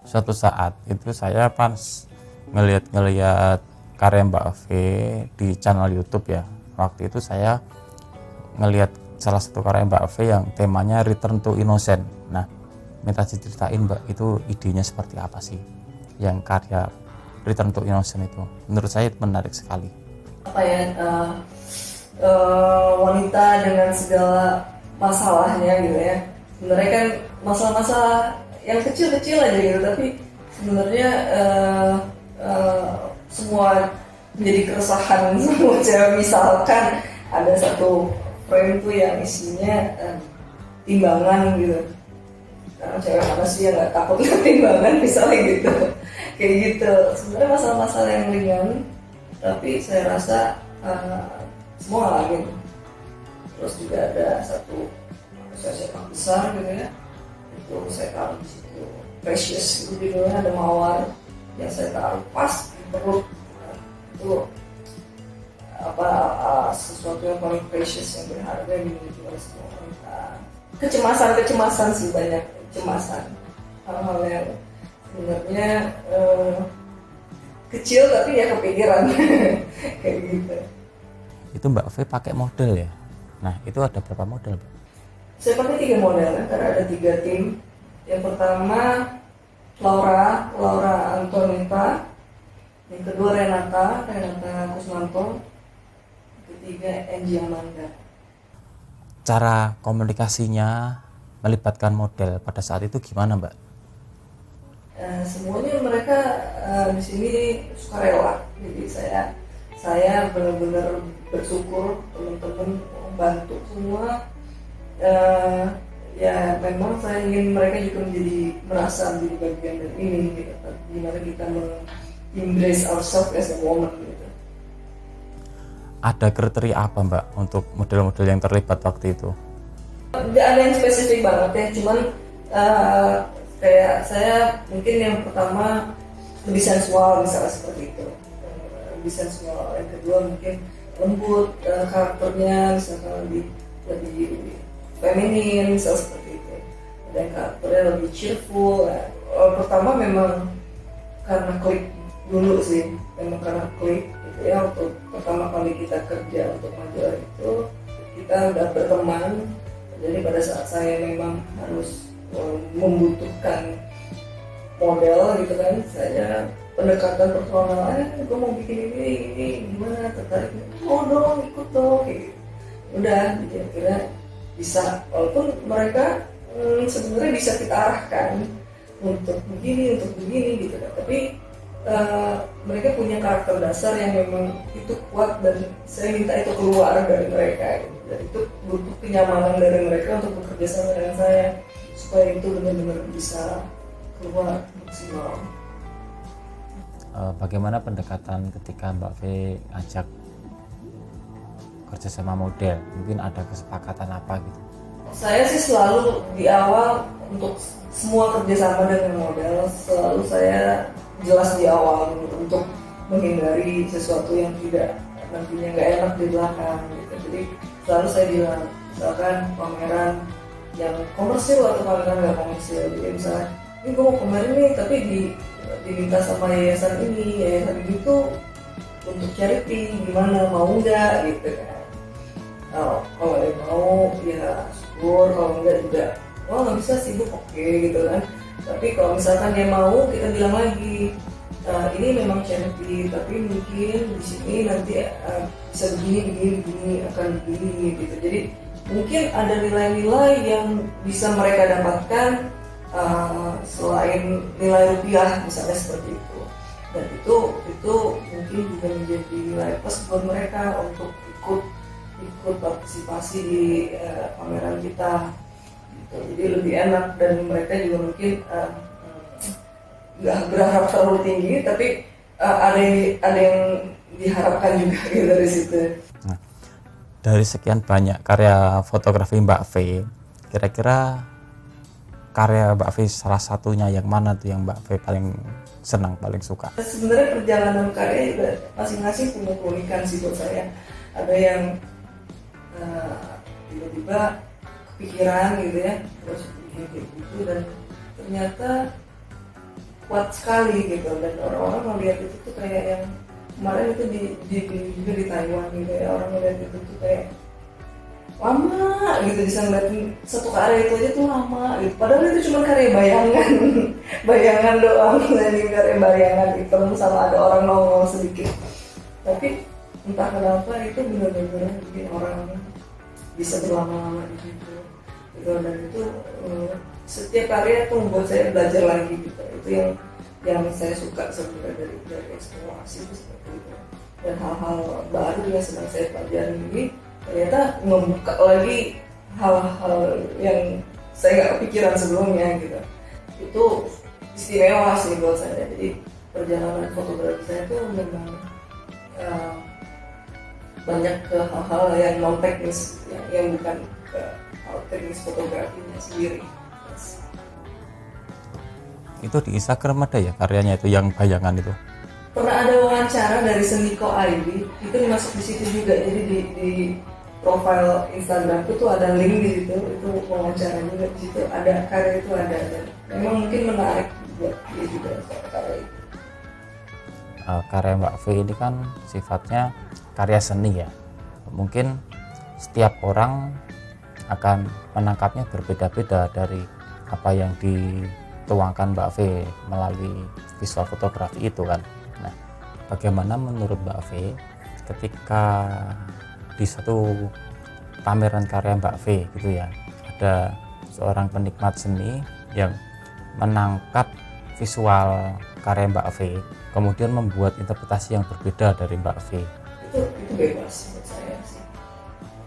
Suatu saat itu saya pas ngelihat karya Mbak V di channel YouTube ya. Waktu itu saya ngelihat salah satu karya Mbak V yang temanya Return to Innocent. Nah, minta diceritain Mbak, itu idenya seperti apa sih yang karya Return to Innocent itu? Menurut saya menarik sekali. Apa ya, wanita dengan segala masalahnya gitu ya. Sebenarnya kan masalah-masalah yang kecil-kecil aja gitu, tapi sebenarnya semua menjadi keresahan semua cewek. Misalkan ada satu frame tuh yang isinya timbangan gitu. Karena cewek mana sih yang nggak takut lihat timbangan misalnya gitu. Kayak gitu. Sebenarnya masalah-masalah yang ringan, tapi saya rasa semua ngalamin. Terus juga ada satu saya besar gitu ya, itu saya taruh di situ precious itu judulnya, ada mawar yang saya taruh pas di perut. Itu sesuatu yang paling precious, yang berharga yang dimiliki oleh semua wanita. Kecemasan sih, banyak kecemasan, hal-hal yang sebenarnya kecil tapi ya kepikiran kayak gitu. Itu Mbak V pakai model ya? Nah, itu ada berapa model Mbak? Saya pakai 3 model karena ada 3 tim. Yang pertama Laura Antonita, yang kedua Renata Kusmanto, yang ketiga Angie Amanda. Cara komunikasinya melibatkan model pada saat itu gimana Mbak? Semuanya mereka di sini sukarela, jadi saya benar-benar bersyukur teman-teman membantu semua. Ya memang saya ingin mereka juga merasa menjadi bagian dari ini gitu. Gimana kita embrace ourselves as a woman gitu. Ada kriteria apa Mbak untuk model-model yang terlibat waktu itu? Nggak ada yang spesifik banget ya, cuman kayak saya mungkin yang pertama lebih sensual misalnya seperti itu, lebih sensual. Yang kedua mungkin lembut karakternya, misalkan lebih feminin misalnya seperti itu. Dan karakternya lebih cheerful. Pertama memang karena klik dulu sih, memang karena klik gitu ya. Untuk pertama kali kita kerja untuk majalah itu kita udah berteman. Jadi pada saat saya memang harus membutuhkan model gitu kan, saya pendekatan personal, gue mau bikin ini gimana, tertarik, mau dong ikut dong kayak gitu. Udah kira-kira bisa, walaupun mereka sebenarnya bisa kita arahkan untuk begini gitu kan, tapi mereka punya karakter dasar yang memang itu kuat dan saya minta itu keluar dari mereka gitu. Dan itu butuh kenyamanan dari mereka untuk bekerja sama dengan saya supaya itu benar-benar bisa keluar maksimal. Bagaimana pendekatan ketika Mbak V ngajak kerja sama model? Mungkin ada kesepakatan apa gitu? Saya sih selalu di awal untuk semua kerjasama dengan model selalu saya jelas di awal untuk menghindari sesuatu yang tidak nantinya nggak enak di belakang gitu. Jadi selalu saya bilang, misalkan pameran yang komersil atau pameran nggak komersil, jadi misalnya ini gue mau pameran nih tapi diminta sama yayasan itu untuk charity, gimana, mau nggak gitu kan. Kalau ada yang mau ya syukur, kalau enggak juga nggak bisa sibuk, oke gitu kan. Tapi kalau misalkan dia mau, kita bilang lagi ini memang charity, tapi mungkin di sini nanti bisa begini akan begini gitu. Jadi mungkin ada nilai-nilai yang bisa mereka dapatkan selain nilai rupiah misalnya seperti itu. Dan itu mungkin juga menjadi nilai plus buat mereka untuk ikut partisipasi di pameran kita gitu. Jadi lebih enak dan mereka juga mungkin nggak berharap terlalu tinggi, tapi ada yang diharapkan juga gitu dari situ. Nah, dari sekian banyak karya fotografi Mbak V, kira-kira karya Mbak V salah satunya yang mana tuh yang Mbak V paling senang, paling suka? Sebenarnya perjalanan karya juga masing-masing punya keunikan sih buat saya. Ada yang tiba-tiba kepikiran gitu ya, terus bikin kayak gitu, dan ternyata kuat sekali gitu, dan orang-orang melihat itu tuh kayak yang kemarin itu juga di Taiwan gitu ya, orang melihat itu tuh kayak lama gitu, bisa ngeliatin satu karya itu aja tuh lama gitu, padahal itu cuma karya bayangan bayangan doang, jadi karya bayangan hitam sama ada orang ngomong sedikit, tapi entah kenapa itu benar-benar bikin orang bisa berlama-lama di situ gitu. Dan itu setiap karya tuh membuat saya belajar lagi gitu, itu yang saya suka sebenarnya dari eksplorasi itu seperti itu. Dan hal-hal baru yang sedang saya pelajari ini ternyata membuka lagi hal-hal yang saya nggak kepikiran sebelumnya gitu. Itu istimewa sih buat saya. Jadi perjalanan fotografi saya itu memang banyak ke hal-hal yang non teknis, yang bukan ke hal teknis fotografinya sendiri. Itu di Instagram ada ya karyanya itu yang bayangan itu? Pernah ada wawancara dari Seniko ID, itu masuk di situ juga. Jadi di profile Instagram itu tuh ada link di situ, itu wawancara juga di situ, ada karya itu ada. Dan memang mungkin menarik buat dia juga karya itu. Karya Mbak V ini kan sifatnya karya seni ya, mungkin setiap orang akan menangkapnya berbeda-beda dari apa yang dituangkan Mbak V melalui visual fotografi itu kan. Nah, bagaimana menurut Mbak V ketika di satu pameran karya Mbak V gitu ya, ada seorang penikmat seni yang menangkap visual karya Mbak V kemudian membuat interpretasi yang berbeda dari Mbak V? Itu bebas menurut saya sih.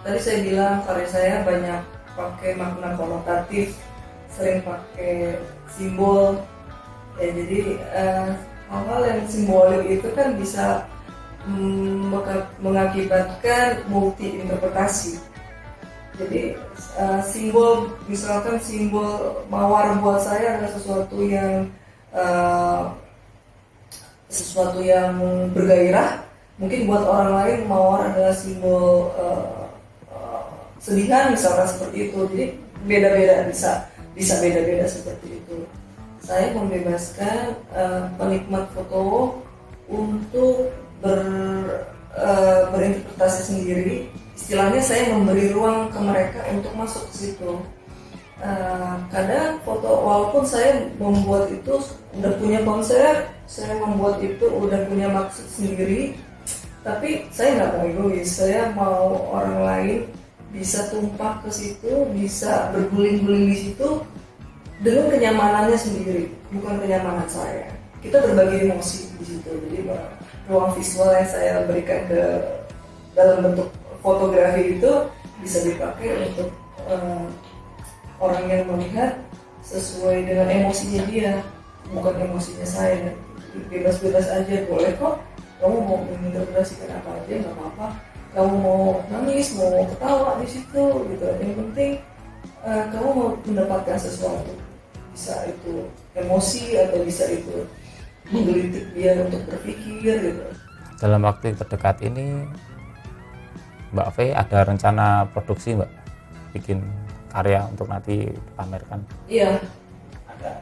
Tadi saya bilang karya saya banyak pakai makna konotatif, sering pakai simbol ya, jadi hal-hal yang simbolik itu kan bisa mengakibatkan multi interpretasi. Jadi simbol, misalkan simbol mawar buat saya adalah sesuatu yang bergairah. Mungkin buat orang lain mawar adalah simbol sedihan misalkan seperti itu. Jadi beda-beda, bisa beda-beda seperti itu. Saya membebaskan penikmat foto untuk berinterpretasi sendiri. Istilahnya saya memberi ruang ke mereka untuk masuk ke situ. Kadang foto, walaupun saya membuat itu udah punya konsep, saya membuat itu udah punya maksud sendiri, tapi saya nggak mau egois. Saya mau orang lain bisa tumpah ke situ, bisa berguling-guling di situ dengan kenyamanannya sendiri, bukan kenyamanan saya. Kita berbagi emosi di situ. Jadi ruang visual yang saya berikan ke dalam bentuk fotografi itu bisa dipakai untuk orang yang melihat sesuai dengan emosinya dia, bukan emosinya saya. Bebas-bebas aja, boleh kok. Kamu mau menginterpretasikan apa aja, nggak apa-apa. Kamu mau nangis, mau ketawa di situ, gitu. Yang penting kamu mau mendapatkan sesuatu. Bisa itu emosi atau bisa itu menggelitik dia untuk berpikir gitu. Dalam waktu terdekat ini Mbak V ada rencana produksi Mbak, bikin karya untuk nanti dipamerkan? Iya, ada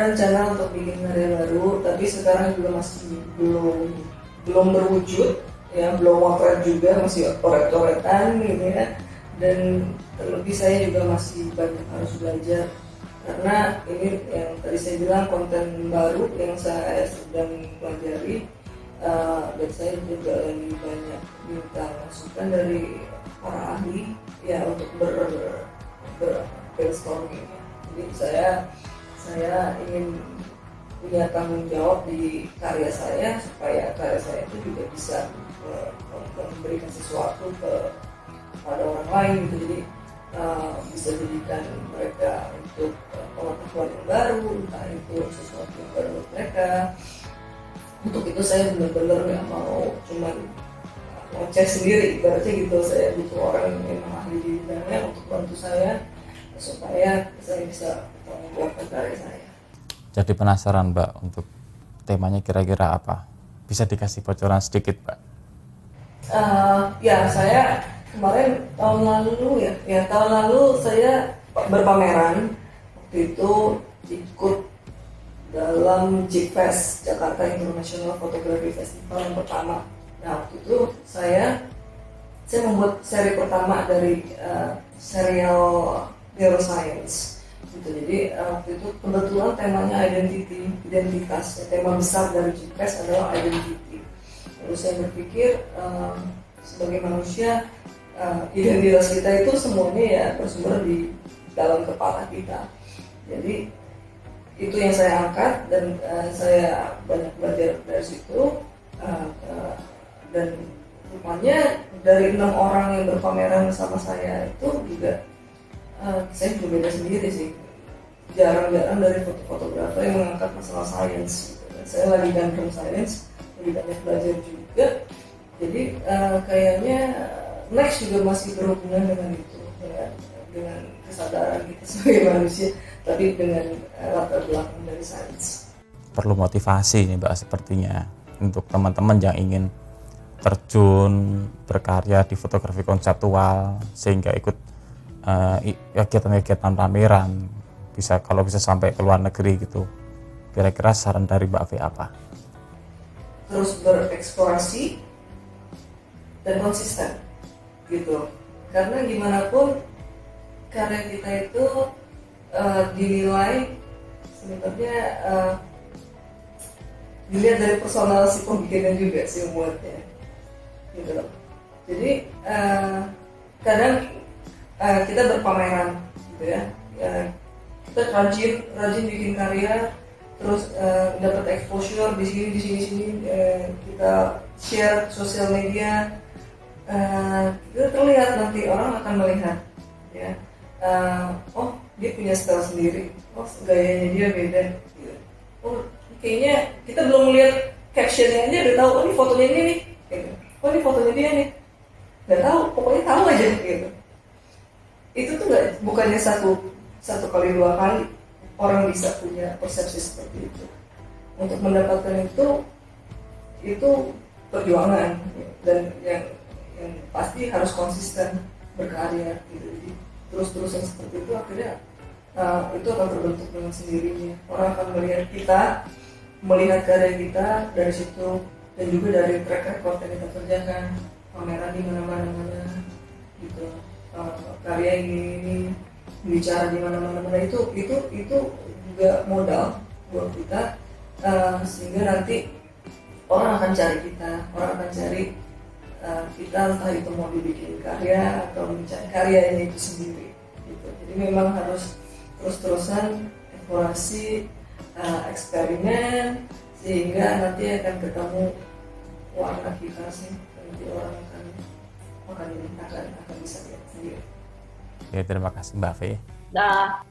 rencana untuk bikin karya baru, tapi sekarang juga masih belum berwujud ya, belum motret juga, masih coret-coretan gitu ya. Dan terlebih saya juga masih banyak harus belajar, karena ini yang tadi saya bilang konten baru yang saya sedang pelajari. Dan saya juga lagi banyak minta masukan dari para ahli ya untuk brainstorming. Jadi saya ingin punya tanggung jawab di karya saya, supaya karya saya itu juga bisa memberikan sesuatu kepada orang lain gitu. Jadi bisa jadikan mereka untuk pengetahuan yang baru, entah itu sesuatu yang baru untuk mereka. Untuk itu saya benar-benar nggak mau cuman ngoceh sendiri, ibaratnya gitu. Saya butuh orang yang memang ahli di bidangnya untuk bantu saya, supaya saya bisa membuat karya saya. Jadi penasaran Mbak, untuk temanya kira-kira apa? Bisa dikasih bocoran sedikit Mbak? Ya, saya kemarin tahun lalu tahun lalu saya berpameran, waktu itu ikut dalam JIPFES, Jakarta International Photography Festival yang pertama. Nah waktu itu saya membuat seri pertama dari serial neuroscience gitu. Jadi waktu itu kebetulan temanya identitas. Tema besar dari JIPFES adalah identity. Lalu saya berpikir sebagai manusia, identitas kita itu semuanya ya bersumber di dalam kepala kita. Jadi itu yang saya angkat dan saya banyak belajar dari situ, dan rupanya dari 6 orang yang berpameran sama saya itu juga saya berbeda sendiri sih. Jarang-jarang dari fotografer yang mengangkat masalah sains. Saya lagi gandrung sains, lebih banyak belajar juga. Jadi kayaknya next juga masih berhubungan dengan itu, dengan kesadaran kita sebagai manusia, tapi dengan latar belakang dari sains. Perlu motivasi nih Mbak sepertinya untuk teman-teman yang ingin terjun berkarya di fotografi konseptual sehingga ikut kegiatan-kegiatan pameran, kalau bisa sampai ke luar negeri gitu. Kira-kira saran dari Mbak V apa? Terus bereksplorasi dan konsisten gitu, karena gimana pun karya kita itu dinilai sebenarnya dilihat dari personal si pembikinnya juga sih membuatnya gitu. Jadi kadang kita berpameran gitu ya, kita rajin bikin karya, terus dapat exposure di sini kita share sosial media, itu terlihat, nanti orang akan melihat ya, oh dia punya style sendiri, oh gayanya dia beda gitu. Oh kayaknya kita belum melihat captionnya aja udah tahu, oh ini fotonya ini nih gitu. Oh ini fotonya dia nih, nggak tahu, pokoknya tahu aja gitu. Itu tuh bukannya satu kali 2 kali orang bisa punya persepsi seperti itu. Untuk mendapatkan itu perjuangan, dan yang pasti harus konsisten berkarya gitu. Jadi terus-terusan seperti itu akhirnya itu akan terbentuk dengan sendirinya. Orang akan melihat karya kita dari situ, dan juga dari track record yang kita kerjakan, pameran di mana-mana gitu, karya ini bicara di mana-mana, itu juga modal buat kita, sehingga nanti orang akan cari kita, kita entah itu mau dibikin karya atau mencari karyanya itu sendiri gitu. Jadi memang harus terus-terusan eksplorasi, eksperimen, sehingga nanti akan ketemu warna kita sih, nanti orang akan bisa lihat sendiri. Ya, terima kasih Mbak V. Dah.